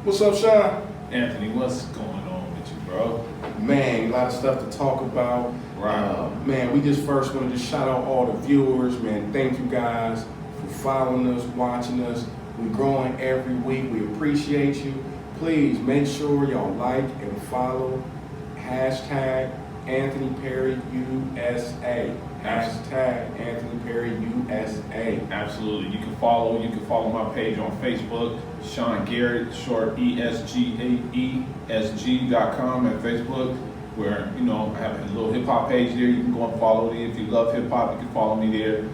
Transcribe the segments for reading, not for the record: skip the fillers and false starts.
What's up, Sean? Anthony, what's going on with you, bro? Man, a lot of stuff to talk about. Right. Man, we just first want to just shout out all the viewers, man. Thank you guys for following us, watching us. We're growing every week. We appreciate you. Please make sure y'all like and follow hashtag Anthony Perry USA. Hashtag Anthony Perry USA. Absolutely. You can follow my page on Facebook, Sean Garrett, short ESGAESG.com at Facebook, where, I have a little hip hop page there. You can go and follow me. If you love hip hop, you can follow me there.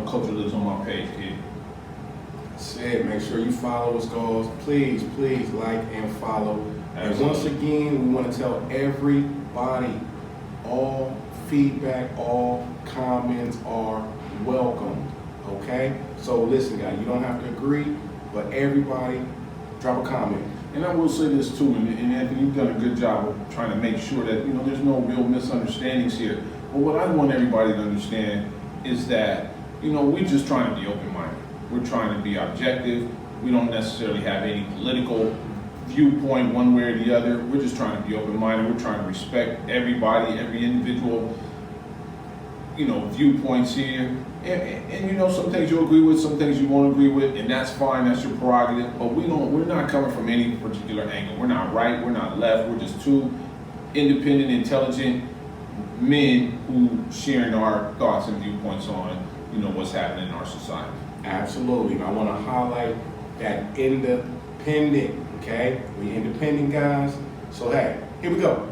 Culture lives on my page, kid. That's it. Make sure you follow us, guys. Please like and follow. Absolutely. And once again, we want to tell everybody, all feedback, all comments are welcome. Okay? So listen, guys, you don't have to agree, but everybody drop a comment. And I will say this too, and Anthony, you've done a good job of trying to make sure that, there's no real misunderstandings here. But what I want everybody to understand is that, we're just trying to be open-minded. We're trying to be objective. We don't necessarily have any political viewpoint one way or the other. We're just trying to be open-minded. We're trying to respect everybody, every individual, viewpoints here. And some things you'll agree with, some things you won't agree with, and that's fine, that's your prerogative. But we're not coming from any particular angle. We're not right, we're not left. We're just two independent, intelligent men who sharing our thoughts and viewpoints on, what's happening in our society. Absolutely. And I want to highlight that independent, okay? We independent guys. So hey, here we go.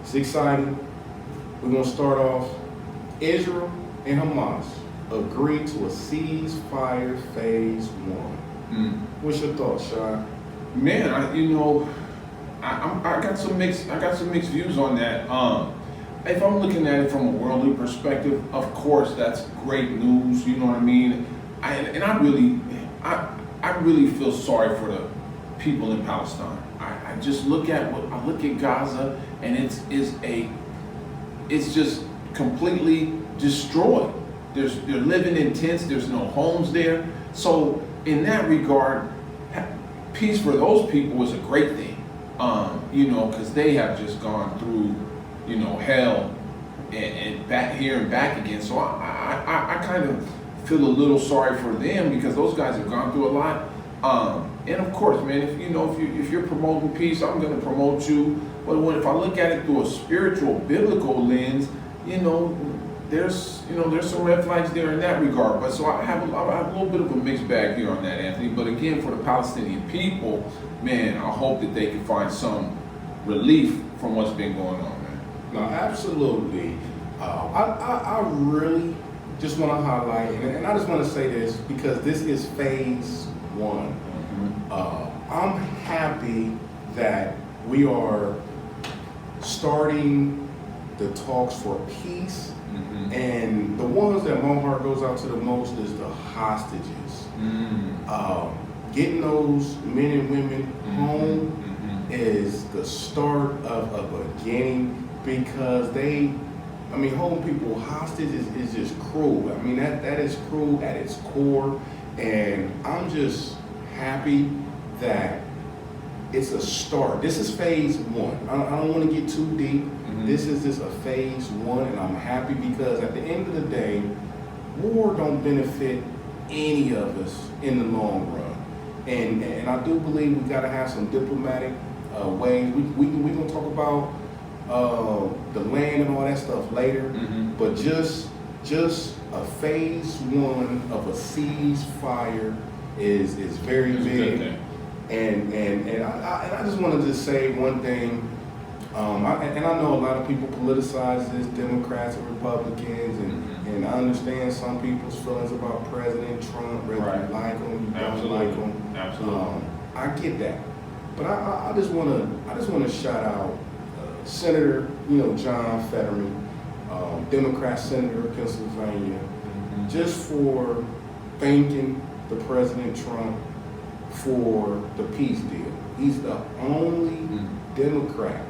It's exciting. We're going to start off. Israel and Hamas agreed to a ceasefire phase 1. What's your thoughts, Sean? Man, I got some mixed views on that. If I'm looking at it from a worldly perspective, of course that's great news. You know what I mean? I really feel sorry for the people in Palestine. I just look at Gaza, and it's just completely destroyed. They're living in tents. There's no homes there. So in that regard, peace for those people is a great thing. Because they have just gone through, hell and back here and back again. So I kind of feel a little sorry for them because those guys have gone through a lot. And of course, man, if you're promoting peace, I'm going to promote you. But if I look at it through a spiritual, biblical lens, there's some red flags there in that regard. But so I have a little bit of a mixed bag here on that, Anthony. But again, for the Palestinian people, man, I hope that they can find some relief from what's been going on, man. No, absolutely. I really just want to highlight, and I just want to say this because this is phase 1. I'm happy that we are starting the talks for peace, and the ones that my heart goes out to the most is the hostages. Getting those men and women home is the start of a beginning because holding people hostage is just cruel. That is cruel at its core, and I'm just happy that it's a start. This is phase 1. I don't want to get too deep. This is just a phase 1, and I'm happy because at the end of the day, war don't benefit any of us in the long run. And I do believe we got to have some diplomatic ways. We're going to talk about the land and all that stuff later, but just a phase 1 of a ceasefire is very big. And I just wanted to say one thing. I know a lot of people politicize this, Democrats and Republicans, and I understand some people's feelings about President Trump, whether you like him, you don't like him. Absolutely. I get that, but I just want to shout out Senator, John Fetterman, Democrat Senator of Pennsylvania, just for thanking the President Trump for the peace deal. He's the only Democrat.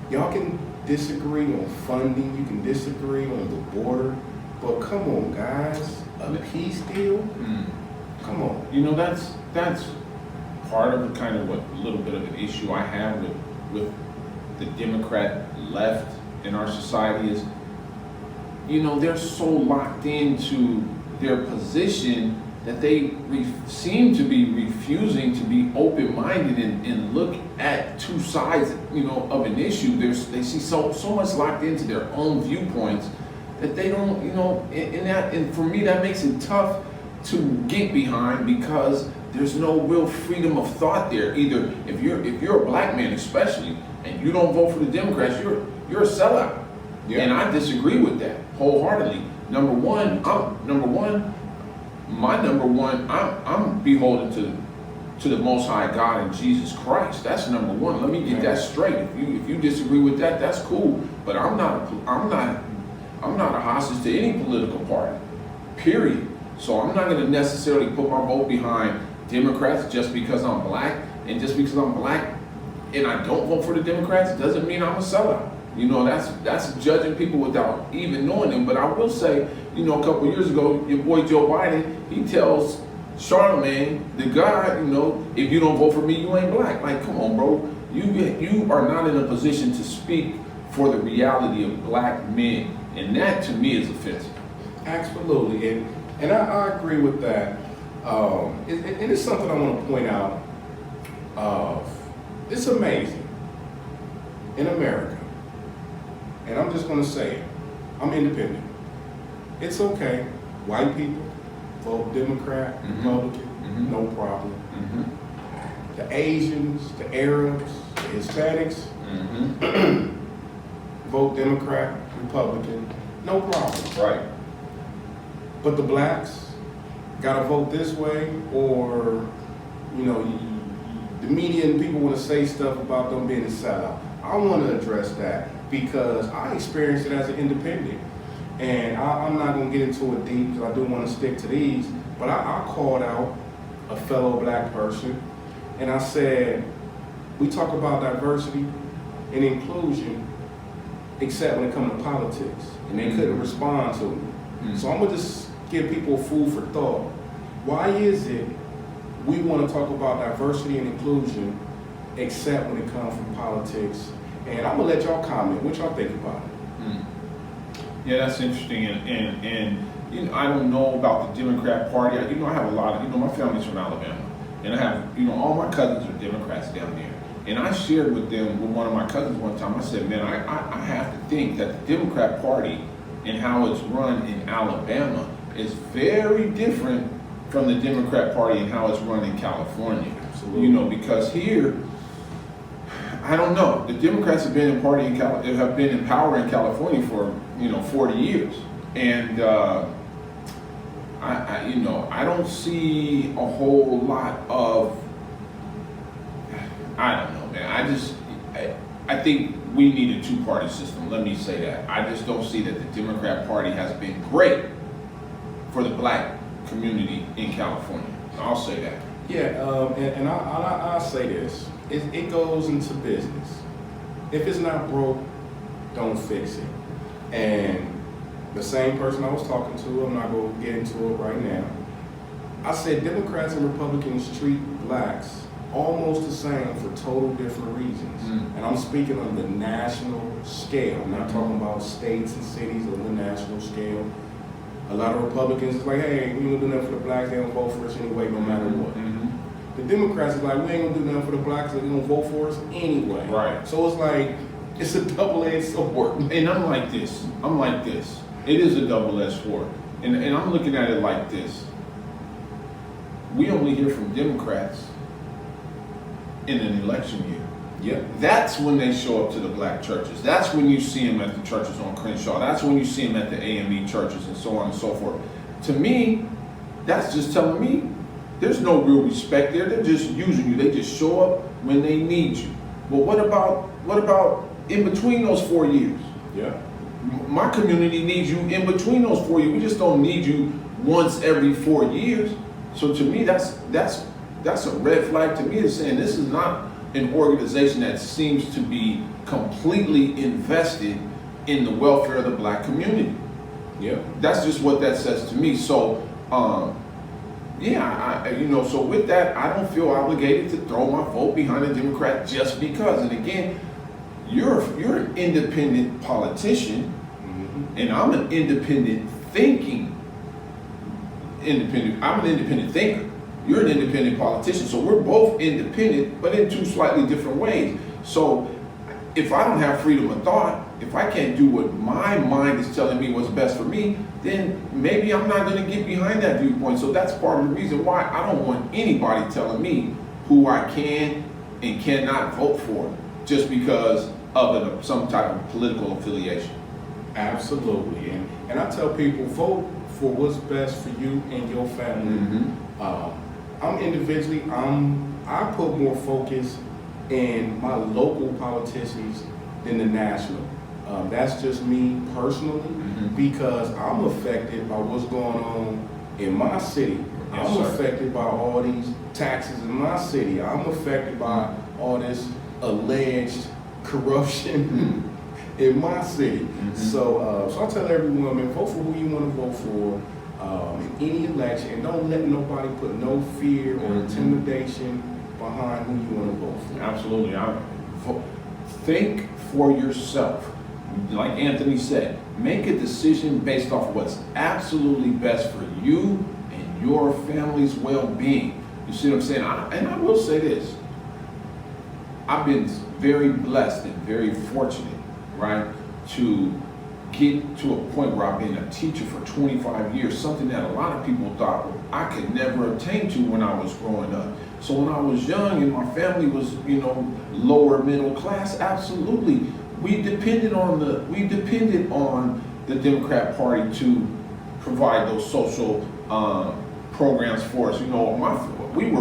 Y'all can disagree on funding, you can disagree on the border, but come on, guys, a peace deal? Come on. That's part of kind of what a little bit of an issue I have with the Democrat left in our society is, they're so locked into their position that they seem to be refusing to be open-minded and look at two sides, of an issue. They see so much locked into their own viewpoints that they don't, and for me that makes it tough to get behind, because there's no real freedom of thought there. Either if you're a black man especially and you don't vote for the Democrats, you're a sellout. Yeah. And I disagree with that wholeheartedly. Number one, I'm beholden to the Most High God and Jesus Christ. That's number one. Let me get that straight. If you disagree with that, that's cool. But I'm not a hostage to any political party. Period. So I'm not going to necessarily put my vote behind Democrats just because I'm black, and just because I'm black and I don't vote for the Democrats doesn't mean I'm a sellout. That's judging people without even knowing them. But I will say, a couple of years ago, your boy Joe Biden, he tells Charlemagne, the guy, if you don't vote for me, you ain't black. Like, come on, bro. You are not in a position to speak for the reality of black men. And that, to me, is offensive. Absolutely. And I agree with that. And it's something I want to point out. It's amazing. In America, and I'm just going to say it, I'm independent. It's okay. White people vote Democrat, Republican, no problem. The Asians, the Arabs, the Hispanics, vote Democrat, Republican, no problem. Right. But the blacks gotta vote this way, or the media and people want to say stuff about them being a sellout. I want to address that because I experienced it as an independent. And I'm not going to get into it deep because I do want to stick to these, but I called out a fellow black person and I said, we talk about diversity and inclusion, except when it comes to politics. And they couldn't respond to me. So I'm going to just give people food for thought. Why is it we want to talk about diversity and inclusion, except when it comes from politics? And I'm going to let y'all comment. What y'all think about it? Yeah, that's interesting. And I don't know about the Democrat Party. I have a lot of, my family's from Alabama. And I have, all my cousins are Democrats down there. And I shared with one of my cousins one time, I said, man, I have to think that the Democrat Party and how it's run in Alabama is very different from the Democrat Party and how it's run in California. Absolutely. Because here, I don't know. The Democrats have been in power in California for 40 years, and I don't see a whole lot of. I don't know, man. I think we need a two-party system. Let me say that. I just don't see that the Democrat Party has been great for the black community in California. I'll say that. Yeah, and I'll say this. It goes into business. If it's not broke, don't fix it. And the same person I was talking to, I'm not going to get into it right now, I said Democrats and Republicans treat blacks almost the same for total different reasons. And I'm speaking on the national scale. I'm not talking about states and cities, on the national scale. A lot of Republicans is like, hey, we don't do nothing for the blacks, they don't vote for us anyway, no matter what. The Democrats is like, we ain't gonna do nothing for the blacks, they're gonna vote for us anyway. Right. So it's like, it's a double-edged sword. And I'm like this. It is a double-edged sword. And I'm looking at it like this. We only hear from Democrats in an election year. Yeah. That's when they show up to the black churches. That's when you see them at the churches on Crenshaw. That's when you see them at the AME churches and so on and so forth. To me, that's just telling me there's no real respect there. They're just using you. They just show up when they need you. But what about in between those 4 years? Yeah. My community needs you in between those 4 years. We just don't need you once every 4 years. So to me, that's a red flag to me. It's saying this is not an organization that seems to be completely invested in the welfare of the black community. Yeah. That's just what that says to me. So Yeah, so with that, I don't feel obligated to throw my vote behind a Democrat just because. And again, you're an independent politician, and I'm an independent I'm an independent thinker. You're an independent politician, so we're both independent, but in two slightly different ways. So if I don't have freedom of thought, if I can't do what my mind is telling me what's best for me, then maybe I'm not going to get behind that viewpoint. So that's part of the reason why I don't want anybody telling me who I can and cannot vote for just because of some type of political affiliation. Absolutely, and I tell people, vote for what's best for you and your family. I'm individually, I put more focus in my local politicians than the national. That's just me personally, because I'm affected by what's going on in my city. Yes, I'm sir. affected by all these taxes in my city. I'm affected by all this alleged corruption in my city. So I tell everyone, man, vote for who you want to vote for in any election, and don't let nobody put no fear or intimidation behind who you want to vote for. Absolutely. Think for yourself. Like Anthony said, make a decision based off what's absolutely best for you and your family's well-being. You see what I'm saying? And I will say this. I've been very blessed and very fortunate, right, to get to a point where I've been a teacher for 25 years, something that a lot of people thought I could never attain to when I was growing up. So when I was young and my family was, lower middle class, absolutely, we depended on the Democrat Party to provide those social programs for us. We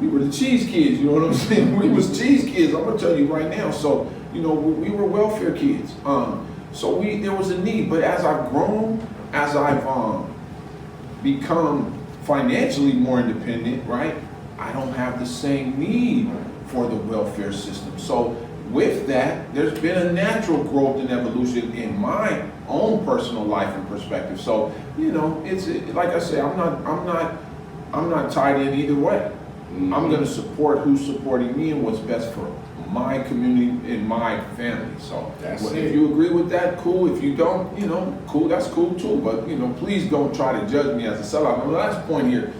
were the cheese kids, you know what I'm saying? We was cheese kids, I'm gonna tell you right now. So, we were welfare kids. So there was a need, but as I've grown, as I've become financially more independent, right? I don't have the same need for the welfare system. So with that, there's been a natural growth and evolution in my own personal life and perspective. So, it's like I say, I'm not tied in either way. I'm going to support who's supporting me and what's best for my community and my family. So if you agree with that, cool. If you don't, cool, that's cool too. But, please don't try to judge me as a sellout. My last point here,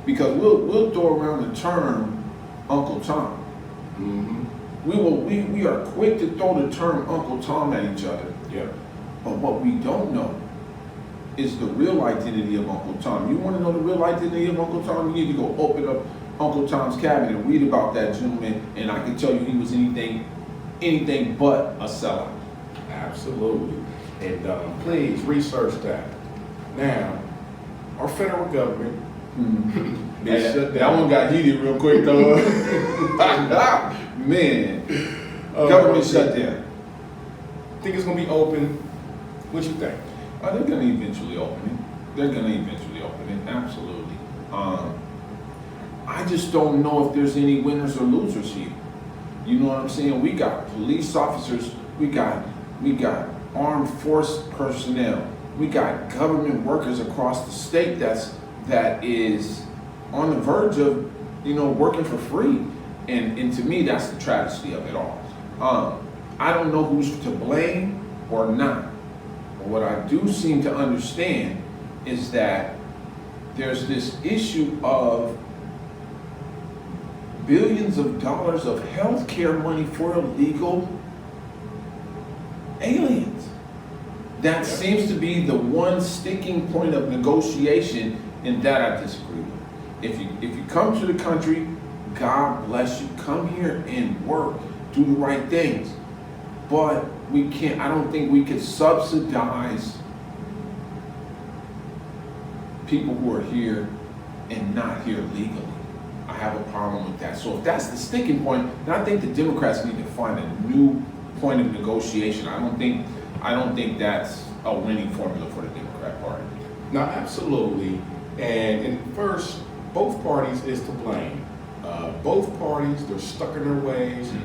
because we'll throw around the term Uncle Tom. We are quick to throw the term Uncle Tom at each other. Yeah. But what we don't know is the real identity of Uncle Tom. You want to know the real identity of Uncle Tom? You need to go open up Uncle Tom's cabinet and read about that gentleman, and I can tell you he was anything but a sellout. Absolutely. And please research that. Now, our federal government, they shut down. That one got heated real quick though. Man, government shut down. Think it's gonna be open? What you think? They're gonna eventually open it. Absolutely. I just don't know if there's any winners or losers here. You know what I'm saying? We got police officers, we got armed force personnel, we got government workers across the state that is on the verge of, working for free. And to me, that's the travesty of it all. I don't know who's to blame or not. But what I do seem to understand is that there's this issue of billions of dollars of health care money for illegal aliens. That seems to be the one sticking point of negotiation, and that I disagree with. If you come to the country, God bless you. Come here and work, do the right things. But I don't think we can subsidize people who are here and not here legally. I have a problem with that. So if that's the sticking point, then I think the Democrats need to find a new point of negotiation. I don't think that's a winning formula for the Democrat Party. No, absolutely. And first, both parties is to blame. Both parties, they're stuck in their ways.